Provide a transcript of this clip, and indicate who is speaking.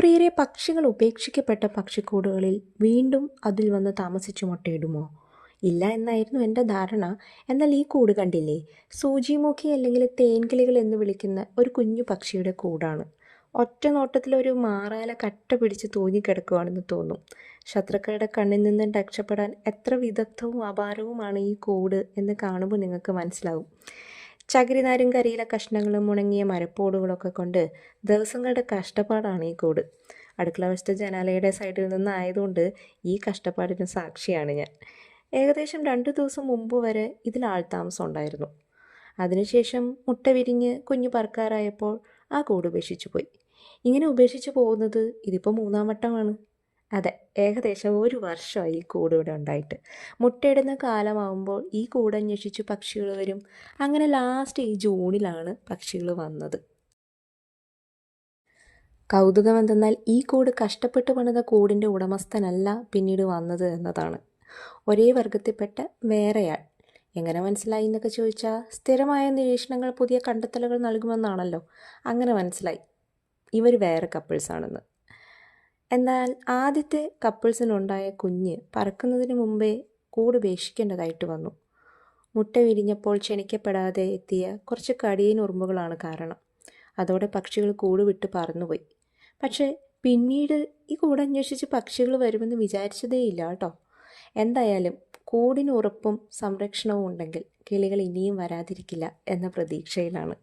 Speaker 1: പ്രിയരെ, പക്ഷികൾ ഉപേക്ഷിക്കപ്പെട്ട പക്ഷിക്കൂടുകളിൽ വീണ്ടും അതിൽ വന്ന് താമസിച്ചു മുട്ടയിടുമോ? ഇല്ല എന്നായിരുന്നു എൻ്റെ ധാരണ. എന്നാൽ ഈ കൂട് കണ്ടില്ലേ? സൂചിമുഖി അല്ലെങ്കിൽ തേൻകിളികൾ എന്ന് വിളിക്കുന്ന ഒരു കുഞ്ഞു പക്ഷിയുടെ കൂടാണ്. ഒറ്റ നോട്ടത്തിലൊരു മാറാല കട്ട പിടിച്ച് തൂങ്ങിക്കിടക്കുവാണെന്ന് തോന്നും. ശത്രുക്കളുടെ കണ്ണിൽ നിന്നും രക്ഷപ്പെടാൻ എത്ര വിദഗ്ധവും അപാരവുമാണ് ഈ കൂട് എന്ന് കാണുമ്പോൾ നിങ്ങൾക്ക് മനസ്സിലാവും. ചകിരിനാരും കരിയില കഷ്ണങ്ങളും ഉണങ്ങിയ മരപ്പോടുകളൊക്കെ കൊണ്ട് ദിവസങ്ങളുടെ കഷ്ടപ്പാടാണ് ഈ കൂട്. അടുക്കള വശത്തെ ജനാലയുടെ സൈഡിൽ നിന്നായതുകൊണ്ട് ഈ കഷ്ടപ്പാടിന് സാക്ഷിയാണ് ഞാൻ. ഏകദേശം 2 ദിവസം മുമ്പ് വരെ ഇതിൽ ആൾതാമസം ഉണ്ടായിരുന്നു. അതിനുശേഷം മുട്ട വിരിഞ്ഞ് കുഞ്ഞു പറക്കാറായപ്പോൾ ആ കൂട് ഉപേക്ഷിച്ചു പോയി. ഇങ്ങനെ ഉപേക്ഷിച്ച് പോകുന്നത് ഇതിപ്പോൾ 3-ാം വട്ടമാണ്. അതെ, ഏകദേശം 1 വർഷമായി ഈ കൂട് ഇവിടെ ഉണ്ടായിട്ട്. മുട്ടയിടുന്ന കാലമാകുമ്പോൾ ഈ കൂടന്വേഷിച്ച് പക്ഷികൾ വരും. അങ്ങനെ ലാസ്റ്റ് ഈ ജൂണിലാണ് പക്ഷികൾ വന്നത്. കൗതുകം എന്തെന്നാൽ ഈ കൂട് കഷ്ടപ്പെട്ട് പണിത കൂടിൻ്റെ ഉടമസ്ഥനല്ല പിന്നീട് വന്നത് എന്നതാണ്. ഒരേ വർഗത്തിൽപ്പെട്ട വേറെയാൾ. എങ്ങനെ മനസ്സിലായി എന്നൊക്കെ ചോദിച്ചാൽ, സ്ഥിരമായ നിരീക്ഷണങ്ങൾ പുതിയ കണ്ടെത്തലുകൾ നൽകുമെന്നാണല്ലോ. അങ്ങനെ മനസ്സിലായി ഇവർ വേറെ കപ്പിൾസാണെന്ന്. എന്നാൽ ആദ്യത്തെ കപ്പിൾസിനുണ്ടായ കുഞ്ഞ് പറക്കുന്നതിന് മുമ്പേ കൂട് ഉപേക്ഷിക്കേണ്ടതായിട്ട് വന്നു. മുട്ട വിരിഞ്ഞപ്പോൾ ക്ഷണിക്കപ്പെടാതെ എത്തിയ കുറച്ച് കടിയൻ ഉറുമ്പുകളാണ് കാരണം. അതോടെ പക്ഷികൾ കൂട് വിട്ട് പറന്നുപോയി. പക്ഷേ പിന്നീട് ഈ കൂടന്വേഷിച്ച് പക്ഷികൾ വരുമെന്ന് വിചാരിച്ചതേയില്ല കേട്ടോ. എന്തായാലും കൂടിന് ഉറപ്പും സംരക്ഷണവും ഉണ്ടെങ്കിൽ കിളികൾ ഇനിയും വരാതിരിക്കില്ല എന്ന പ്രതീക്ഷയിലാണ്.